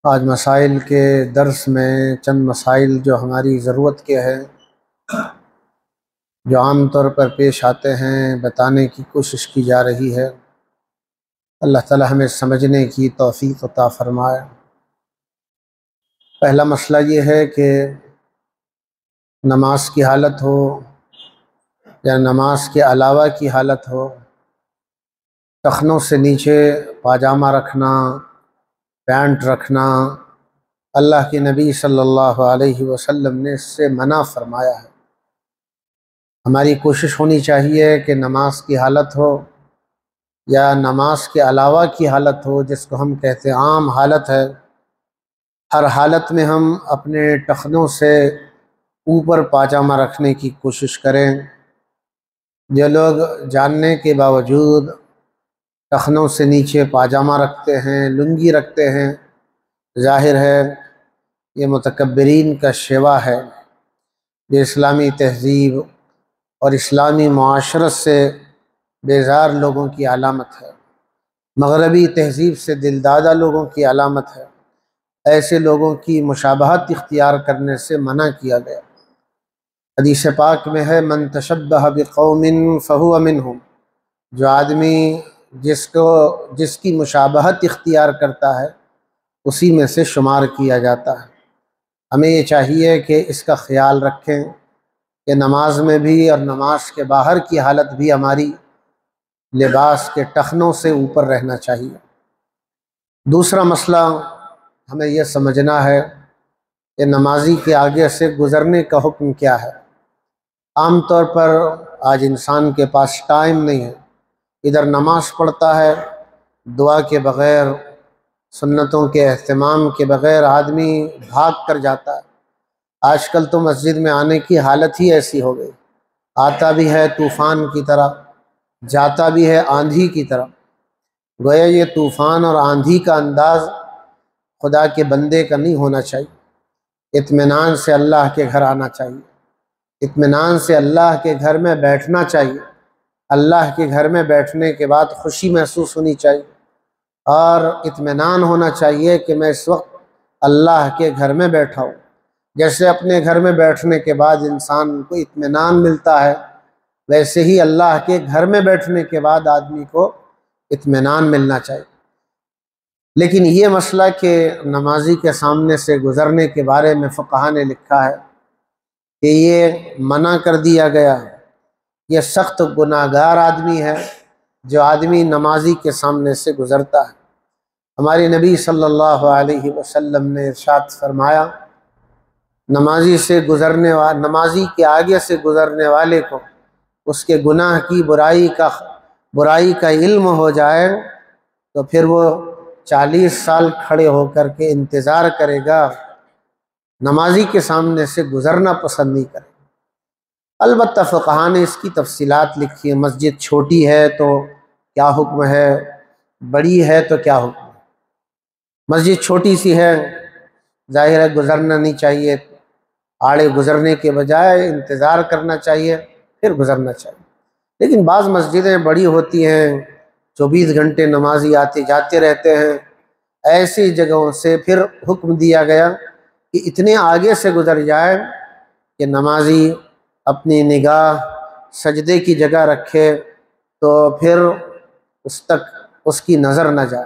آج مسائل کے درس میں چند مسائل جو ہماری ضرورت کے ہیں، جو عام طور پر پیش آتے ہیں، بتانے کی کوشش کی جا رہی ہے۔ اللہ تعالی ہمیں سمجھنے کی توفیق عطا فرمائے۔ پہلا مسئلہ یہ ہے کہ نماز کی حالت ہو یا نماز کے علاوہ کی حالت ہو، ٹخنوں سے نیچے پاجامہ رکھنا، پینٹ رکھنا، اللہ کے نبی صلی اللہ علیہ وسلم نے اس سے منع فرمایا ہے۔ ہماری کوشش ہونی چاہیے کہ نماز کی حالت ہو یا نماز کے علاوہ کی حالت ہو، جس کو ہم کہتے ہیں عام حالت ہے، ہر حالت میں ہم اپنے ٹخنوں سے اوپر پاجامہ رکھنے کی کوشش کریں۔ جو لوگ جاننے کے باوجود ٹخنوں سے نیچے پاجامہ رکھتے ہیں، لنگی رکھتے ہیں، ظاہر ہے یہ متکبرین کا شیوا ہے، یہ اسلامی تہذیب اور اسلامی معاشرت سے بیزار لوگوں کی علامت ہے، مغربی تہذیب سے دلدادہ لوگوں کی علامت ہے۔ ایسے لوگوں کی مشابہت اختیار کرنے سے منع کیا گیا۔ حدیث پاک میں ہے من تشبہ بقوم فہو منہم، جو آدمی جس کی مشابہت اختیار کرتا ہے اسی میں سے شمار کیا جاتا ہے۔ ہمیں یہ چاہیے کہ اس کا خیال رکھیں کہ نماز میں بھی اور نماز کے باہر کی حالت بھی ہماری لباس کے ٹخنوں سے اوپر رہنا چاہیے۔ دوسرا مسئلہ ہمیں یہ سمجھنا ہے کہ نمازی کے آگے سے گزرنے کا حکم کیا ہے۔ عام طور پر آج انسان کے پاس ٹائم نہیں ہے، ادھر نماز پڑھتا ہے، دعا کے بغیر، سنتوں کے اہتمام کے بغیر آدمی بھاگ کر جاتا ہے۔ آج کل تو مسجد میں آنے کی حالت ہی ایسی ہو گئی، آتا بھی ہے طوفان کی طرح، جاتا بھی ہے آندھی کی طرح۔ گویا یہ طوفان اور آندھی کا انداز خدا کے بندے کا نہیں ہونا چاہیے۔ اطمینان سے اللہ کے گھر آنا چاہیے، اطمینان سے اللہ کے گھر میں بیٹھنا چاہیے، اللہ کے گھر میں بیٹھنے کے بعد خوشی محسوس ہونی چاہیے اور اطمینان ہونا چاہیے کہ میں اس وقت اللہ کے گھر میں بیٹھا ہوں۔ جیسے اپنے گھر میں بیٹھنے کے بعد انسان کو اطمینان ملتا ہے، ویسے ہی اللہ کے گھر میں بیٹھنے کے بعد آدمی کو اطمینان ملنا چاہیے۔ لیکن یہ مسئلہ کہ نمازی کے سامنے سے گزرنے کے بارے میں فقہا نے لکھا ہے کہ یہ منع کر دیا گیا ہے، یہ سخت گناہگار آدمی ہے جو آدمی نمازی کے سامنے سے گزرتا ہے۔ ہمارے نبی صلی اللہ علیہ وسلم نے ارشاد فرمایا، نمازی کے آگے سے گزرنے والے کو اس کے گناہ کی برائی کا علم ہو جائے تو پھر وہ 40 سال کھڑے ہو کر کے انتظار کرے گا، نمازی کے سامنے سے گزرنا پسند نہیں کرے۔ البتہ فقہا نے اس کی تفصیلات لکھی ہے، مسجد چھوٹی ہے تو کیا حکم ہے، بڑی ہے تو کیا حکم ہے۔ مسجد چھوٹی سی ہے، ظاہر ہے گزرنا نہیں چاہیے، آڑے گزرنے کے بجائے انتظار کرنا چاہیے، پھر گزرنا چاہیے۔ لیکن بعض مسجدیں بڑی ہوتی ہیں، 24 گھنٹے نمازی آتے جاتے رہتے ہیں، ایسی جگہوں سے پھر حکم دیا گیا کہ اتنے آگے سے گزر جائے کہ نمازی اپنی نگاہ سجدے کی جگہ رکھے تو پھر اس تک اس کی نظر نہ جائے۔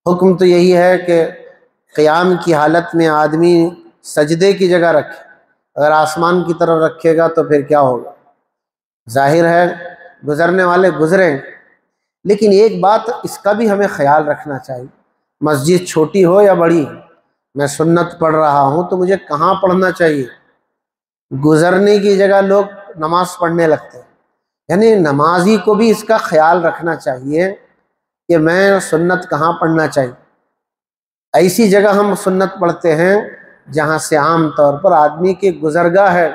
حکم تو یہی ہے کہ قیام کی حالت میں آدمی سجدے کی جگہ رکھے، اگر آسمان کی طرف رکھے گا تو پھر کیا ہوگا؟ ظاہر ہے گزرنے والے گزریں، لیکن ایک بات اس کا بھی ہمیں خیال رکھنا چاہیے، مسجد چھوٹی ہو یا بڑی، میں سنت پڑھ رہا ہوں تو مجھے کہاں پڑھنا چاہیے؟ گزرنے کی جگہ لوگ نماز پڑھنے لگتے ہیں، یعنی نمازی کو بھی اس کا خیال رکھنا چاہیے کہ میں سنت کہاں پڑھنا چاہیے۔ ایسی جگہ ہم سنت پڑھتے ہیں جہاں سے عام طور پر آدمی کی گزرگاہ ہے،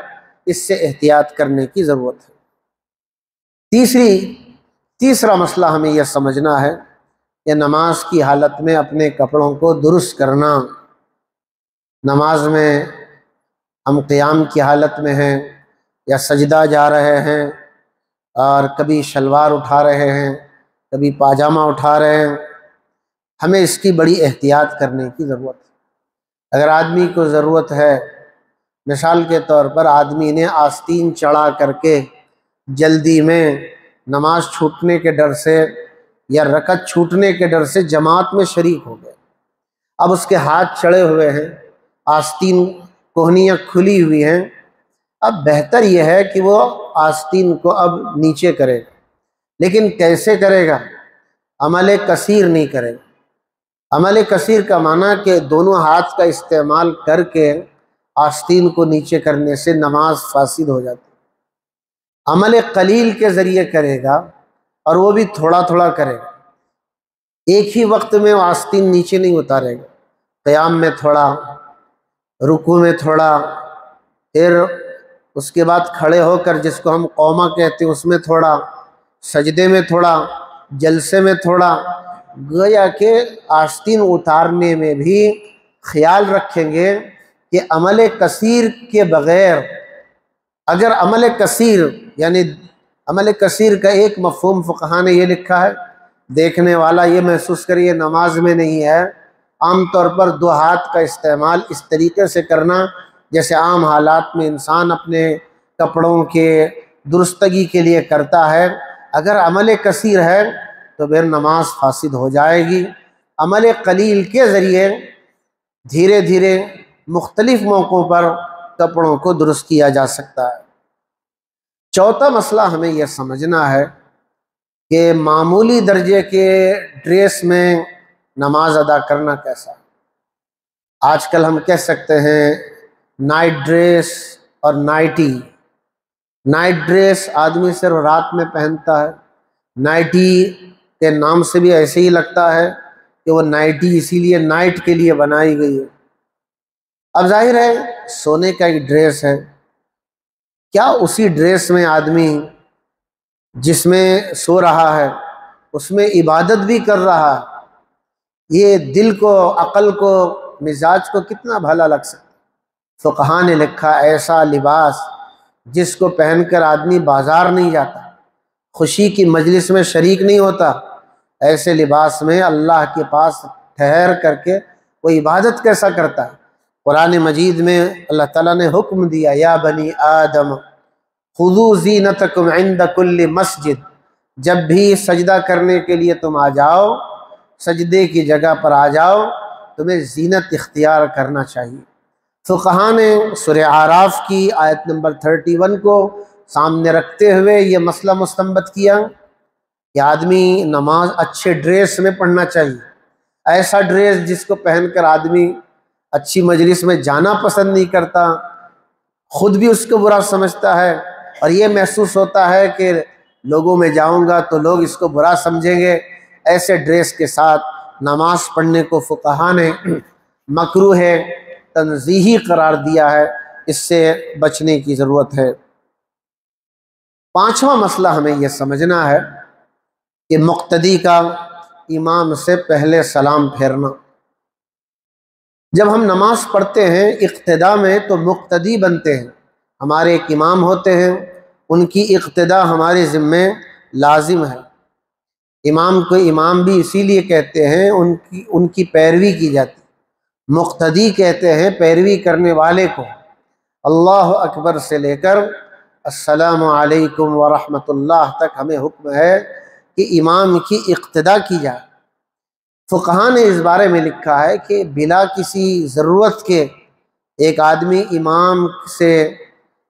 اس سے احتیاط کرنے کی ضرورت ہے۔ تیسرا مسئلہ ہمیں یہ سمجھنا ہے کہ نماز کی حالت میں اپنے کپڑوں کو درست کرنا۔ نماز میں ہم قیام کی حالت میں ہیں یا سجدہ جا رہے ہیں اور کبھی شلوار اٹھا رہے ہیں، کبھی پاجامہ اٹھا رہے ہیں، ہمیں اس کی بڑی احتیاط کرنے کی ضرورت ہے۔ اگر آدمی کو ضرورت ہے، مثال کے طور پر آدمی نے آستین چڑھا کر کے جلدی میں نماز چھوٹنے کے ڈر سے یا رکعت چھوٹنے کے ڈر سے جماعت میں شریک ہو گئے، اب اس کے ہاتھ چڑھے ہوئے ہیں، آستین کوہنیاں کھلی ہوئی ہیں، اب بہتر یہ ہے کہ وہ آستین کو اب نیچے کرے گا، لیکن کیسے کرے گا؟ عمل کثیر نہیں کرے گا۔ عمل کثیر کا معنی کہ دونوں ہاتھ کا استعمال کر کے آستین کو نیچے کرنے سے نماز فاسد ہو جاتی ہے۔ عمل قلیل کے ذریعے کرے گا، اور وہ بھی تھوڑا تھوڑا کرے گا، ایک ہی وقت میں وہ آستین نیچے نہیں اتارے گا، قیام میں تھوڑا، رکوع میں تھوڑا، پھر اس کے بعد کھڑے ہو کر جس کو ہم قومہ کہتے ہیں اس میں تھوڑا، سجدے میں تھوڑا، جلسے میں تھوڑا، گویا کہ آستین اتارنے میں بھی خیال رکھیں گے کہ عمل کثیر کے بغیر، اگر عمل کثیر یعنی عمل کثیر کا ایک مفہوم فقہا نے یہ لکھا ہے، دیکھنے والا یہ محسوس کریے نماز میں نہیں ہے، عام طور پر دو ہاتھ کا استعمال اس طریقے سے کرنا جیسے عام حالات میں انسان اپنے کپڑوں کے درستگی کے لیے کرتا ہے، اگر عمل کثیر ہے تو پھر نماز فاسد ہو جائے گی۔ عمل قلیل کے ذریعے دھیرے دھیرے مختلف موقعوں پر کپڑوں کو درست کیا جا سکتا ہے۔ چوتھا مسئلہ ہمیں یہ سمجھنا ہے کہ معمولی درجے کے ڈریس میں نماز ادا کرنا کیسا ہے۔ آج کل ہم کہہ سکتے ہیں نائٹ ڈریس اور نائٹی۔ نائٹ ڈریس آدمی صرف رات میں پہنتا ہے، نائٹی کے نام سے بھی ایسے ہی لگتا ہے کہ وہ نائٹی اسی لیے نائٹ کے لیے بنائی گئی ہے۔ اب ظاہر ہے سونے کا ایک ڈریس ہے، کیا اسی ڈریس میں آدمی جس میں سو رہا ہے اس میں عبادت بھی کر رہا ہے؟ یہ دل کو، عقل کو، مزاج کو کتنا بھلا لگ سکتا ہے۔ فقہا نے لکھا ایسا لباس جس کو پہن کر آدمی بازار نہیں جاتا، خوشی کی مجلس میں شریک نہیں ہوتا، ایسے لباس میں اللہ کے پاس ٹھہر کر کے وہ عبادت کیسا کرتا ہے؟ قرآن مجید میں اللہ تعالیٰ نے حکم دیا یا بنی آدم خذوا زینتکم عند کل مسجد، جب بھی سجدہ کرنے کے لیے تم آ جاؤ، سجدے کی جگہ پر آ جاؤ، تمہیں زینت اختیار کرنا چاہیے۔ فقہا نے سورہ اعراف کی آیت نمبر 31 کو سامنے رکھتے ہوئے یہ مسئلہ مستنبط کیا کہ آدمی نماز اچھے ڈریس میں پڑھنا چاہیے، ایسا ڈریس جس کو پہن کر آدمی اچھی مجلس میں جانا پسند نہیں کرتا، خود بھی اس کو برا سمجھتا ہے اور یہ محسوس ہوتا ہے کہ لوگوں میں جاؤں گا تو لوگ اس کو برا سمجھیں گے، ایسے ڈریس کے ساتھ نماز پڑھنے کو فقہا نے مکروہ ہے، تنزیہی قرار دیا ہے، اس سے بچنے کی ضرورت ہے۔ پانچواں مسئلہ ہمیں یہ سمجھنا ہے کہ مقتدی کا امام سے پہلے سلام پھیرنا۔ جب ہم نماز پڑھتے ہیں اقتداء میں تو مقتدی بنتے ہیں، ہمارے ایک امام ہوتے ہیں، ان کی اقتداء ہمارے ذمے لازم ہے۔ امام کو امام بھی اسی لیے کہتے ہیں ان کی پیروی کی جاتی، مقتدی کہتے ہیں پیروی کرنے والے کو۔ اللہ اکبر سے لے کر السلام علیکم ورحمۃ اللہ تک ہمیں حکم ہے کہ امام کی اقتداء کی جائے۔ فقہا نے اس بارے میں لکھا ہے کہ بلا کسی ضرورت کے ایک آدمی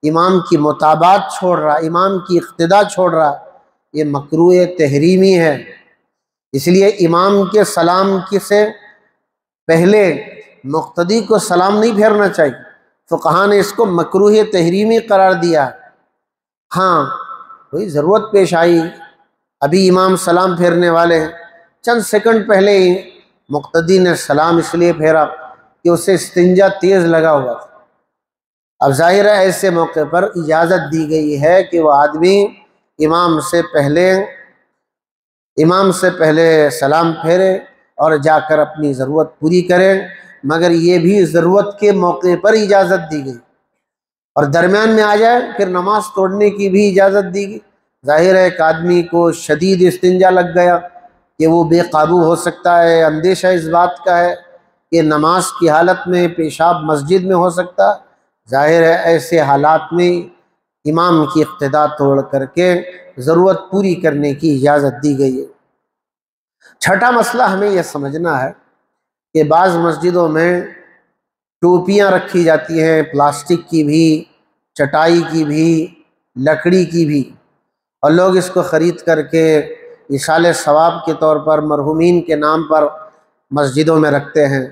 امام کی متابعت چھوڑ رہا، امام کی اقتداء چھوڑ رہا، یہ مکروہ تحریمی ہے۔ اس لیے امام کے سلام سے پہلے مقتدی کو سلام نہیں پھیرنا چاہیے، فقہا نے اس کو مکروہ تحریمی قرار دیا۔ ہاں کوئی ضرورت پیش آئی، ابھی امام سلام پھیرنے والے ہیں، چند سیکنڈ پہلے ہی مقتدی نے سلام اس لیے پھیرا کہ اسے استنجا تیز لگا ہوا تھا۔ اب ظاہر ہے ایسے موقع پر اجازت دی گئی ہے کہ وہ آدمی امام سے پہلے سلام پھیرے اور جا کر اپنی ضرورت پوری کرے، مگر یہ بھی ضرورت کے موقع پر اجازت دی گئی، اور درمیان میں آ جائے پھر نماز توڑنے کی بھی اجازت دی گئی۔ ظاہر ہے ایک آدمی کو شدید استنجا لگ گیا کہ وہ بے قابو ہو سکتا ہے، اندیشہ اس بات کا ہے کہ نماز کی حالت میں پیشاب مسجد میں ہو سکتا، ظاہر ہے ایسے حالات میں امام کی اقتداء توڑ کر کے ضرورت پوری کرنے کی اجازت دی گئی ہے۔ چھٹا مسئلہ ہمیں یہ سمجھنا ہے کہ بعض مسجدوں میں ٹوپیاں رکھی جاتی ہیں، پلاسٹک کی بھی، چٹائی کی بھی، لکڑی کی بھی، اور لوگ اس کو خرید کر کے ایصال ثواب کے طور پر مرحومین کے نام پر مسجدوں میں رکھتے ہیں۔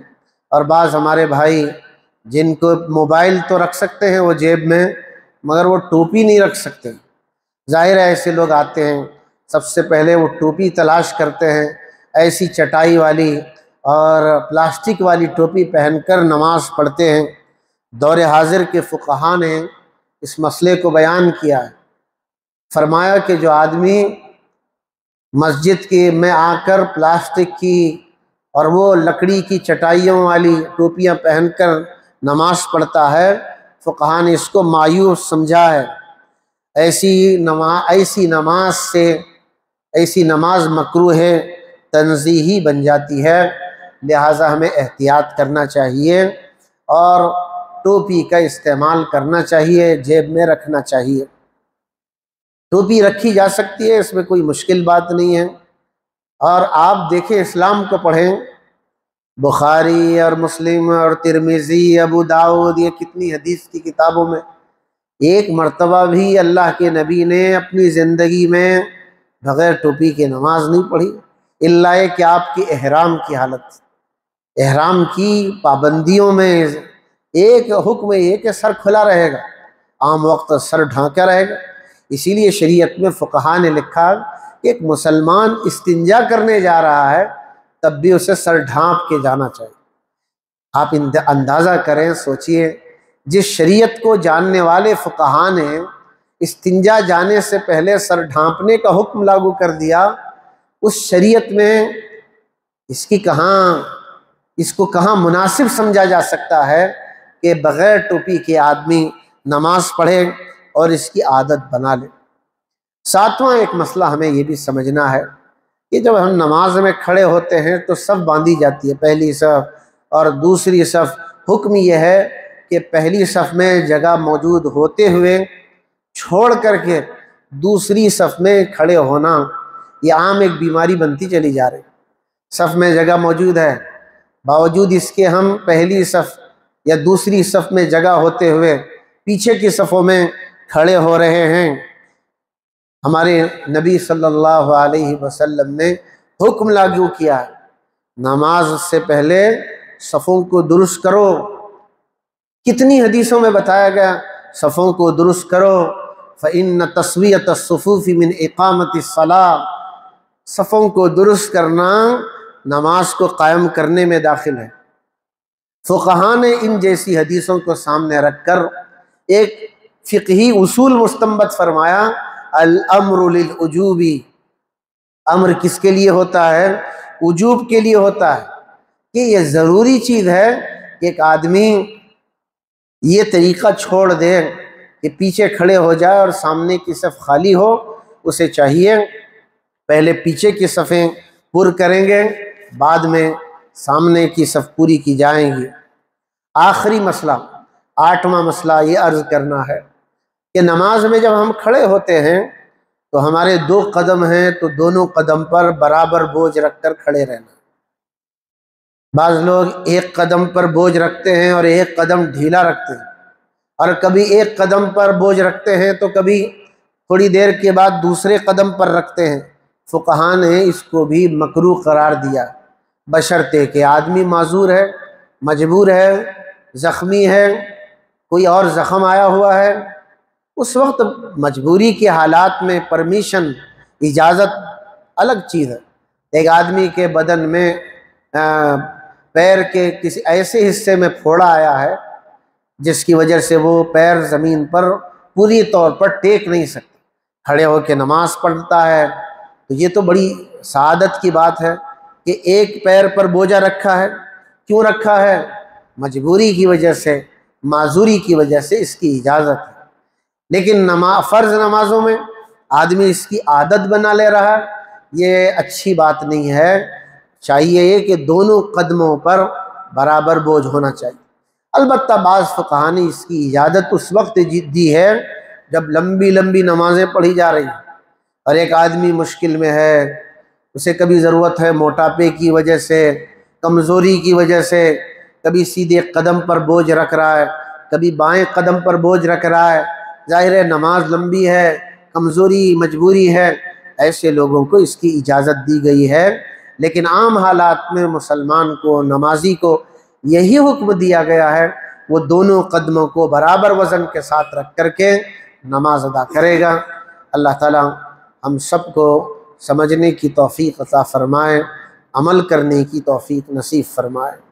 اور بعض ہمارے بھائی جن کو موبائل تو رکھ سکتے ہیں وہ جیب میں، مگر وہ ٹوپی نہیں رکھ سکتے۔ ظاہر ہے ایسے لوگ آتے ہیں، سب سے پہلے وہ ٹوپی تلاش کرتے ہیں، ایسی چٹائی والی اور پلاسٹک والی ٹوپی پہن کر نماز پڑھتے ہیں۔ دور حاضر کے فقہاء نے اس مسئلے کو بیان کیا ہے، فرمایا کہ جو آدمی مسجد کے میں آ کر پلاسٹک کی اور وہ لکڑی کی چٹائیوں والی ٹوپیاں پہن کر نماز پڑھتا ہے، فقہاء نے اس کو مایوس سمجھا ہے۔ ایسی نماز مکروہ ہے، تنزیہی بن جاتی ہے، لہٰذا ہمیں احتیاط کرنا چاہیے اور ٹوپی کا استعمال کرنا چاہیے، جیب میں رکھنا چاہیے۔ ٹوپی رکھی جا سکتی ہے، اس میں کوئی مشکل بات نہیں ہے۔ اور آپ دیکھیں، اسلام کو پڑھیں، بخاری اور مسلم اور ترمذی، ابو داؤد، یہ کتنی حدیث کی کتابوں میں ایک مرتبہ بھی اللہ کے نبی نے اپنی زندگی میں بغیر ٹوپی کے نماز نہیں پڑھی، الا یہ کہ آپ کی احرام کی حالت، احرام کی پابندیوں میں ایک حکم یہ کہ سر کھلا رہے گا، عام وقت سر ڈھانکا رہے گا۔ اسی لیے شریعت میں فقہاء نے لکھا کہ ایک مسلمان استنجا کرنے جا رہا ہے تب بھی اسے سر ڈھانپ کے جانا چاہیے۔ آپ اندازہ کریں، سوچئے، جس شریعت کو جاننے والے فقہاء نے استنجا جانے سے پہلے سر ڈھانپنے کا حکم لاگو کر دیا، اس شریعت میں اس کو کہاں مناسب سمجھا جا سکتا ہے کہ بغیر ٹوپی کے آدمی نماز پڑھے اور اس کی عادت بنا لے۔ ساتواں ایک مسئلہ ہمیں یہ بھی سمجھنا ہے کہ جب ہم نماز میں کھڑے ہوتے ہیں تو صف باندھی جاتی ہے، پہلی صف اور دوسری صف۔ حکم یہ ہے کہ پہلی صف میں جگہ موجود ہوتے ہوئے چھوڑ کر کے دوسری صف میں کھڑے ہونا یہ عام ایک بیماری بنتی چلی جا رہی۔ صف میں جگہ موجود ہے، باوجود اس کے ہم پہلی صف یا دوسری صف میں جگہ ہوتے ہوئے پیچھے کی صفوں میں کھڑے ہو رہے ہیں۔ ہمارے نبی صلی اللہ علیہ وسلم نے حکم لاگو کیا ہے، نماز سے پہلے صفوں کو درست کرو۔ کتنی حدیثوں میں بتایا گیا صفوں کو درست کرو، فإن تسویۃ الصفوف من اقامت الصلاۃ، صفوں کو درست کرنا نماز کو قائم کرنے میں داخل ہے۔ فقہاء نے ان جیسی حدیثوں کو سامنے رکھ کر ایک فقہی اصول مستنبط فرمایا، الامر للوجوب، امر کس کے لیے ہوتا ہے؟ وجوب کے لیے ہوتا ہے، کہ یہ ضروری چیز ہے کہ ایک آدمی یہ طریقہ چھوڑ دے کہ پیچھے کھڑے ہو جائے اور سامنے کی صف خالی ہو۔ اسے چاہیے پہلے پیچھے کی صفیں پر کریں گے، بعد میں سامنے کی صف پوری کی جائیں گی۔ آخری مسئلہ، 8واں مسئلہ یہ عرض کرنا ہے کہ نماز میں جب ہم کھڑے ہوتے ہیں تو ہمارے 2 قدم ہیں، تو دونوں قدم پر برابر بوجھ رکھ کر کھڑے رہنا۔ بعض لوگ 1 قدم پر بوجھ رکھتے ہیں اور 1 قدم ڈھیلا رکھتے ہیں، اور کبھی 1 قدم پر بوجھ رکھتے ہیں تو کبھی تھوڑی دیر کے بعد دوسرے قدم پر رکھتے ہیں۔ فقہاء نے اس کو بھی مکروہ قرار دیا، بشرطے کہ آدمی معذور ہے، مجبور ہے، زخمی ہے، کوئی اور زخم آیا ہوا ہے، اس وقت مجبوری کے حالات میں پرمیشن، اجازت الگ چیز ہے۔ ایک آدمی کے بدن میں پیر کے کسی ایسے حصے میں پھوڑا آیا ہے جس کی وجہ سے وہ پیر زمین پر پوری طور پر ٹیک نہیں سکتے، کھڑے ہو کے نماز پڑھتا ہے، تو یہ تو بڑی سعادت کی بات ہے کہ ایک پیر پر بوجھا رکھا ہے۔ کیوں رکھا ہے؟ مجبوری کی وجہ سے، معذوری کی وجہ سے اس کی اجازت ہے۔ لیکن فرض نمازوں میں آدمی اس کی عادت بنا لے رہا ہے، یہ اچھی بات نہیں ہے۔ چاہیے کہ دونوں قدموں پر برابر بوجھ ہونا چاہیے۔ البتہ بعض فقہا نے اس کی اجازت اس وقت دی ہے جب لمبی لمبی نمازیں پڑھی جا رہی ہیں اور ایک آدمی مشکل میں ہے، اسے کبھی ضرورت ہے موٹاپے کی وجہ سے، کمزوری کی وجہ سے، کبھی سیدھے قدم پر بوجھ رکھ رہا ہے، کبھی بائیں قدم پر بوجھ رکھ رہا ہے، ظاہر ہے نماز لمبی ہے، کمزوری مجبوری ہے، ایسے لوگوں کو اس کی اجازت دی گئی ہے۔ لیکن عام حالات میں مسلمان کو، نمازی کو یہی حکم دیا گیا ہے وہ دونوں قدموں کو برابر وزن کے ساتھ رکھ کر کے نماز ادا کرے گا۔ اللہ تعالی ہم سب کو سمجھنے کی توفیق عطا فرمائے، عمل کرنے کی توفیق نصیب فرمائے۔